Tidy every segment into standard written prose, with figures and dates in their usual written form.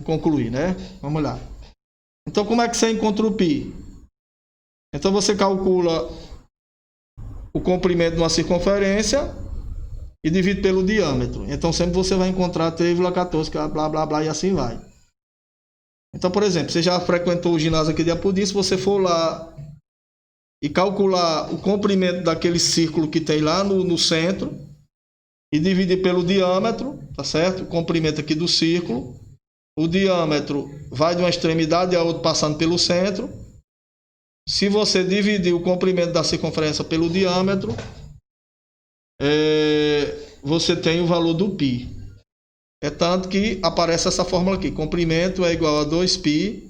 concluir, né? Vamos lá. Então, como é que você encontra o π? Então, você calcula o comprimento de uma circunferência e divide pelo diâmetro. Então, sempre você vai encontrar 3,14, blá, blá, blá, e assim vai. Então, por exemplo, você já frequentou o ginásio aqui de Apodi, se você for lá e calcular o comprimento daquele círculo que tem lá no centro e dividir pelo diâmetro, tá certo? O comprimento aqui do círculo. O diâmetro vai de uma extremidade a outra passando pelo centro. Se você dividir o comprimento da circunferência pelo diâmetro, você tem o valor do π. É tanto que aparece essa fórmula aqui. Comprimento é igual a 2π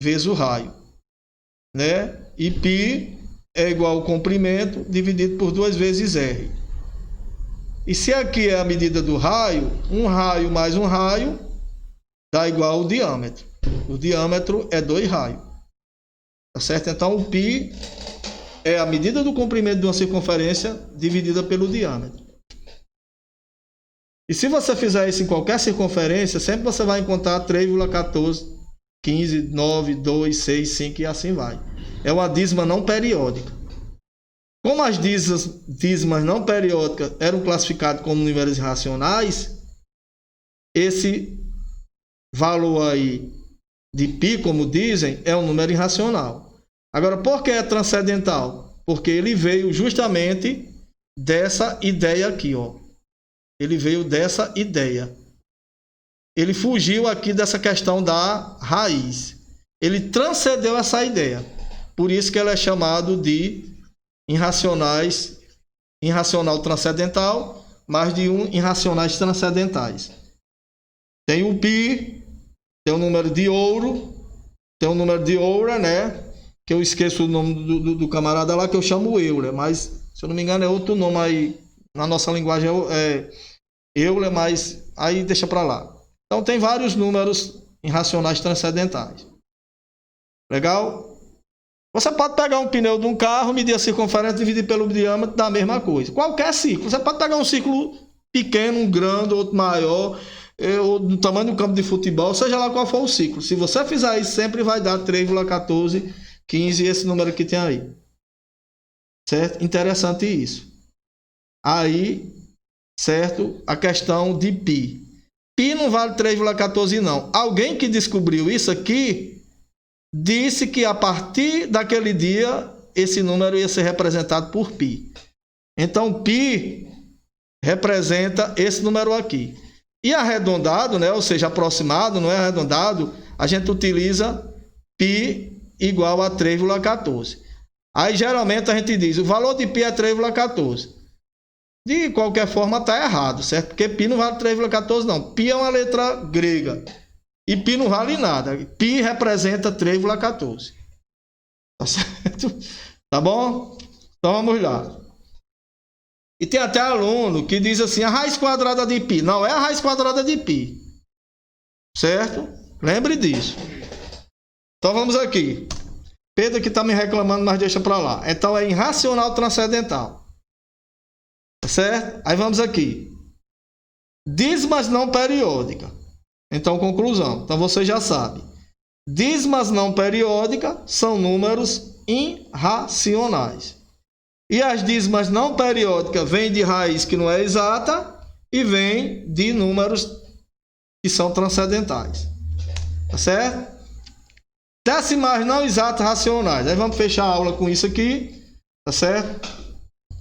vezes o raio, né? E π é igual ao comprimento dividido por 2 vezes r. E se aqui é a medida do raio, um raio mais um raio dá igual ao diâmetro. O diâmetro é 2 raios. Tá certo? Então, o π é a medida do comprimento de uma circunferência dividida pelo diâmetro. E se você fizer isso em qualquer circunferência, sempre você vai encontrar 3,14, 15, 9, 2, 6, 5 e assim vai. É uma dízima não periódica. Como as dízimas não periódicas eram classificadas como números irracionais, esse valor aí de π, como dizem, é um número irracional. Agora, por que é transcendental? Porque ele veio justamente dessa ideia aqui, ó. Ele veio dessa ideia. Ele fugiu aqui dessa questão da raiz. Ele transcendeu essa ideia. Por isso que ela é chamado de irracional transcendental, mais de irracionais transcendentais. Tem o π, tem o número de ouro, tem o número de Oura, né? Que eu esqueço o nome do camarada lá, que eu chamo Euler, mas se eu não me engano é outro nome aí, na nossa linguagem é Euler, mas aí deixa para lá. Então tem vários números irracionais transcendentais. Legal? Você pode pegar um pneu de um carro, medir a circunferência, dividir pelo diâmetro, dá a mesma coisa. Qualquer ciclo. Você pode pegar um ciclo pequeno, um grande, outro maior, ou do tamanho do campo de futebol, seja lá qual for o ciclo. Se você fizer isso, sempre vai dar 3,14, 15, esse número que tem aí. Certo? Interessante isso. Aí, certo? A questão de π. π não vale 3,14 não. Alguém que descobriu isso aqui disse que a partir daquele dia esse número ia ser representado por π. Então, π representa esse número aqui. E arredondado, né? Ou seja, aproximado, não é arredondado, a gente utiliza π igual a 3,14. Aí, geralmente, a gente diz, o valor de π é 3,14. De qualquer forma, está errado, certo? Porque π não vale 3,14 não. Π é uma letra grega. E π não vale nada. π representa 3,14. Tá certo? Tá bom? Então, vamos lá. E tem até aluno que diz assim, a raiz quadrada de π. Não é a raiz quadrada de π. Certo? Lembre disso. Então vamos aqui. Pedro que está me reclamando, mas deixa para lá. Então é irracional transcendental. Certo? Aí vamos aqui. Dízimas não periódicas. Então, conclusão. Então você já sabe. Dízimas não periódicas são números irracionais. E as dízimas não periódicas vêm de raiz que não é exata e vêm de números que são transcendentais. Tá certo? Decimais não exatas racionais. Aí vamos fechar a aula com isso aqui. Tá certo?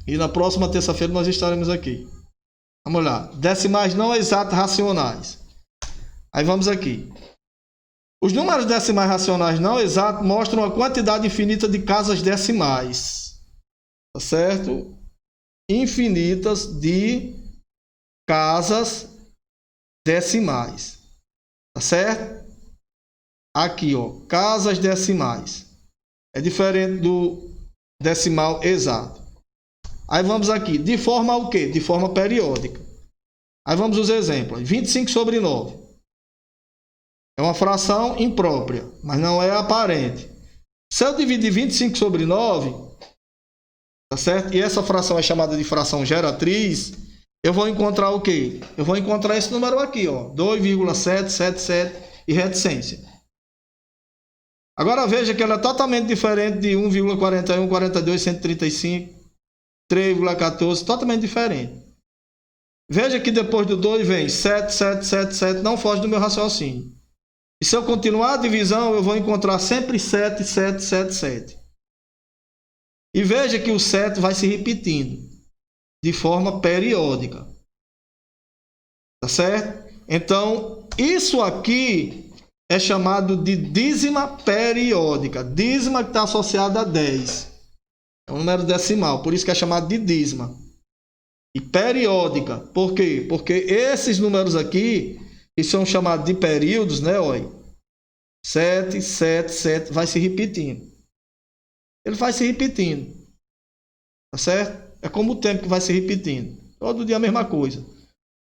E na próxima terça-feira nós estaremos aqui. Vamos lá. Decimais não exatas racionais. Aí vamos aqui. Os números decimais racionais não exatos mostram a quantidade infinita de casas decimais. Tá certo? Infinitas de casas decimais. Tá certo? Aqui, ó, casas decimais. É diferente do decimal exato. Aí vamos aqui, de forma o quê? De forma periódica. Aí vamos os exemplos. 25 sobre 9. É uma fração imprópria, mas não é aparente. Se eu dividir 25 sobre 9, tá certo? E essa fração é chamada de fração geratriz, eu vou encontrar o quê? Eu vou encontrar esse número aqui, ó, 2,777 e reticência. Agora veja que ela é totalmente diferente de 1,41, 42, 135, 3,14, totalmente diferente. Veja que depois do 2 vem 7, 7, 7, 7, não foge do meu raciocínio. E se eu continuar a divisão, eu vou encontrar sempre 7, 7, 7, 7. E veja que o 7 vai se repetindo de forma periódica. Tá certo? Então, isso aqui é chamado de dízima periódica. Dízima que está associada a 10. É um número decimal, por isso que é chamado de dízima. E periódica, por quê? Porque esses números aqui, que são chamados de períodos, né? Olha, 7, 7, 7, vai se repetindo. Ele vai se repetindo. Tá certo? É como o tempo que vai se repetindo. Todo dia a mesma coisa.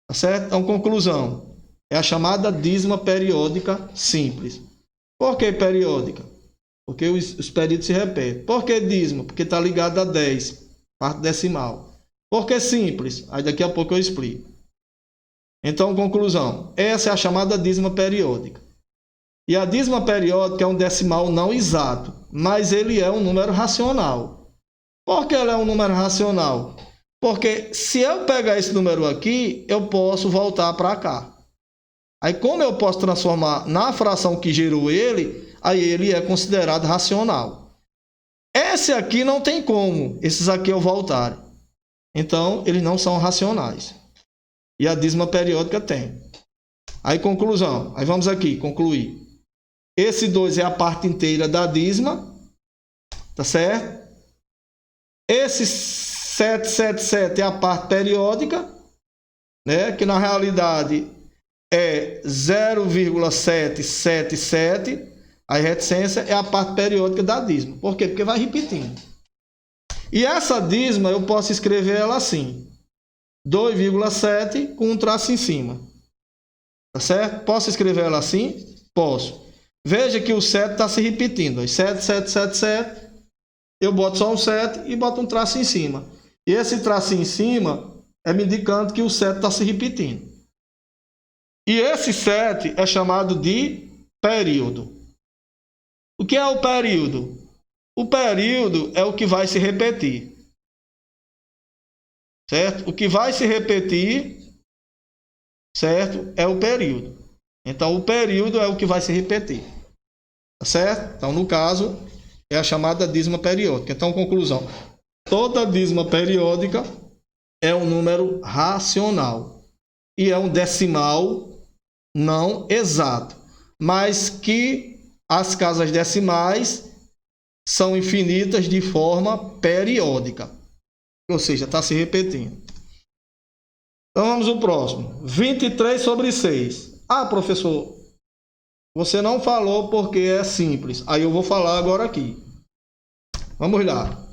Tá certo? Então, conclusão. É a chamada dízima periódica simples. Por que periódica? Porque os períodos se repetem. Por que dízima? Porque está ligado a 10, parte decimal. Por que simples? Aí daqui a pouco eu explico. Então, conclusão. Essa é a chamada dízima periódica. E a dízima periódica é um decimal não exato, mas ele é um número racional. Por que ele é um número racional? Porque se eu pegar esse número aqui, eu posso voltar para cá. Aí, como eu posso transformar na fração que gerou ele, aí ele é considerado racional. Esse aqui não tem como, esses aqui eu voltarem. Então, eles não são racionais. E a dízima periódica tem. Aí, conclusão. Aí vamos aqui, concluir. Esse 2 é a parte inteira da dízima. Tá certo? Esse 777 é a parte periódica, né? Que na realidade é 0,777. A reticência é a parte periódica da dízima. Por quê? Porque vai repetindo. E essa dízima eu posso escrever ela assim. 2,7 com um traço em cima. Tá certo? Posso escrever ela assim? Posso. Veja que o 7 está se repetindo. 7, 7, 7, 7. Eu boto só um 7 e boto um traço em cima. E esse traço em cima é me indicando que o 7 está se repetindo. E esse 7 é chamado de período. O que é o período? O período é o que vai se repetir. Certo? O que vai se repetir, certo? É o período. Então, o período é o que vai se repetir. Tá certo? Então, no caso, é a chamada dízima periódica. Então, conclusão. Toda dízima periódica é um número racional. E é um decimal não exato. Mas que as casas decimais são infinitas de forma periódica. Ou seja, está se repetindo. Então vamos ao próximo. 23 sobre 6. Ah, professor, você não falou porque é simples. Aí eu vou falar agora aqui. Vamos lá.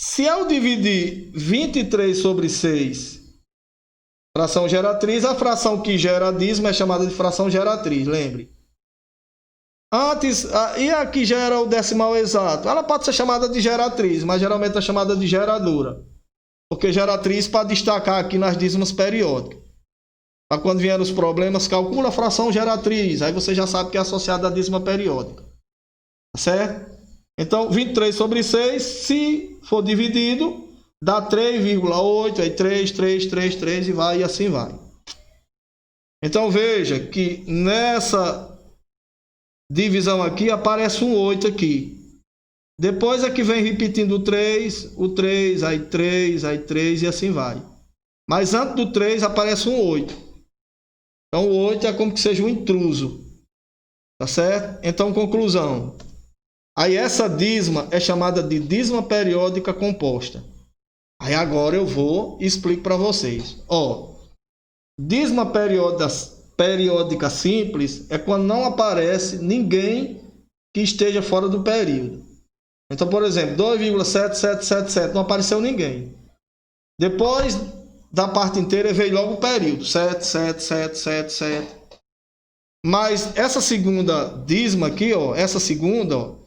Se eu dividir 23 sobre 6, fração geratriz, a fração que gera a dízima é chamada de fração geratriz, lembre. Antes, e a que gera o decimal exato? Ela pode ser chamada de geratriz, mas geralmente é chamada de geradora. Porque geratriz para destacar aqui nas dízimas periódicas. Para quando vier os problemas, calcula a fração geratriz. Aí você já sabe que é associada à dízima periódica. Tá certo? Então, 23 sobre 6, se for dividido, dá 3,8, aí 3, 3, 3, 3 e vai, e assim vai. Então, veja que nessa divisão aqui, aparece um 8 aqui. Depois é que vem repetindo o 3, aí 3, aí 3 e assim vai. Mas antes do 3 aparece um 8. Então o 8 é como que seja um intruso. Tá certo? Então, conclusão. Aí essa dízima é chamada de dízima periódica composta. Aí agora eu vou e explico para vocês. Ó, dízima periódica simples é quando não aparece ninguém que esteja fora do período. Então, por exemplo, 2,7777, não apareceu ninguém. Depois da parte inteira veio logo o período, 7, 7, 7, 7, 7. Mas essa segunda dízima aqui, ó, essa segunda, ó,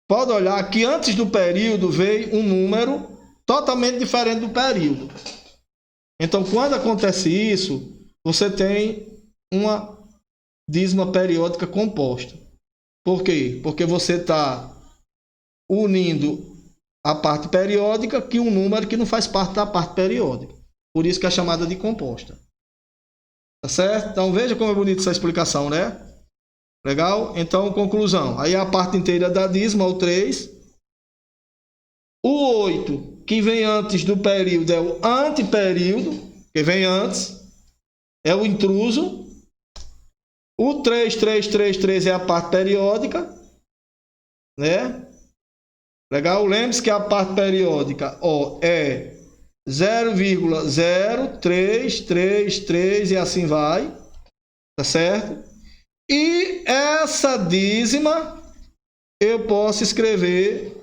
pode olhar que antes do período veio um número totalmente diferente do período. Então, quando acontece isso, você tem uma dízima periódica composta. Por quê? Porque você está unindo a parte periódica que um número que não faz parte da parte periódica. Por isso que é chamada de composta. Tá certo? Então veja como é bonita essa explicação, né? Legal? Então, conclusão. Aí a parte inteira da dízima, o 3. O 8, que vem antes do período, é o anteperíodo, que vem antes, é o intruso. O 3, 3, 3, 3 é a parte periódica, né? Legal? Lembre-se que a parte periódica é 0,0333 e assim vai, tá certo? E essa dízima eu posso escrever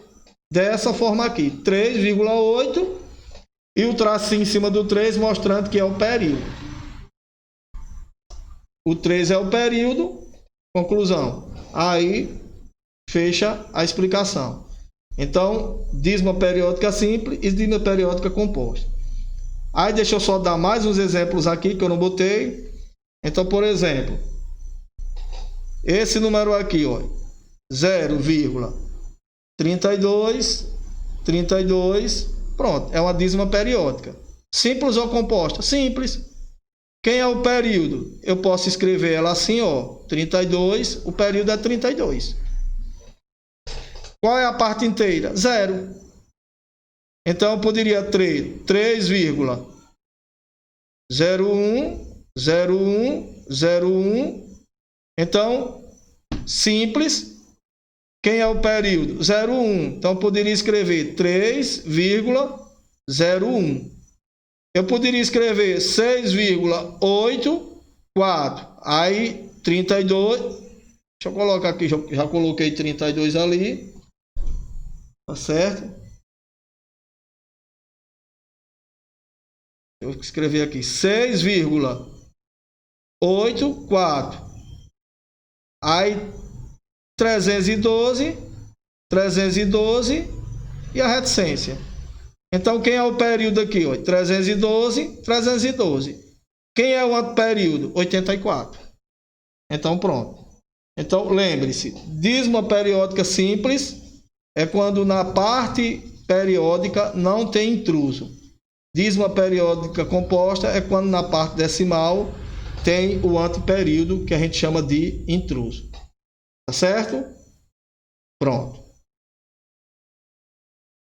dessa forma aqui, 3,8 e o tracinho em cima do 3 mostrando que é o período. O 3 é o período, conclusão. Aí fecha a explicação. Então, dízima periódica simples e dízima periódica composta. Aí deixa eu só dar mais uns exemplos aqui que eu não botei. Então, por exemplo, esse número aqui, ó, 0,32, 32, pronto, é uma dízima periódica. Simples ou composta? Simples. Quem é o período? Eu posso escrever ela assim, ó, 32, o período é 32. Qual é a parte inteira? 0. Então eu poderia ter 3,010101. Então, simples. Quem é o período? 0,1. Então eu poderia escrever 3,01. Eu poderia escrever 6,84. Aí 32. Deixa eu colocar aqui, já coloquei 32 ali. Tá certo? Eu vou escrever aqui 6,84. Aí 312 e a reticência. Então quem é o período aqui? 312. Quem é o outro período? 84. Então pronto. Então lembre-se, dízima periódica simples é quando na parte periódica não tem intruso. Dízima periódica composta é quando na parte decimal tem o anteperíodo, que a gente chama de intruso. Tá certo? Pronto.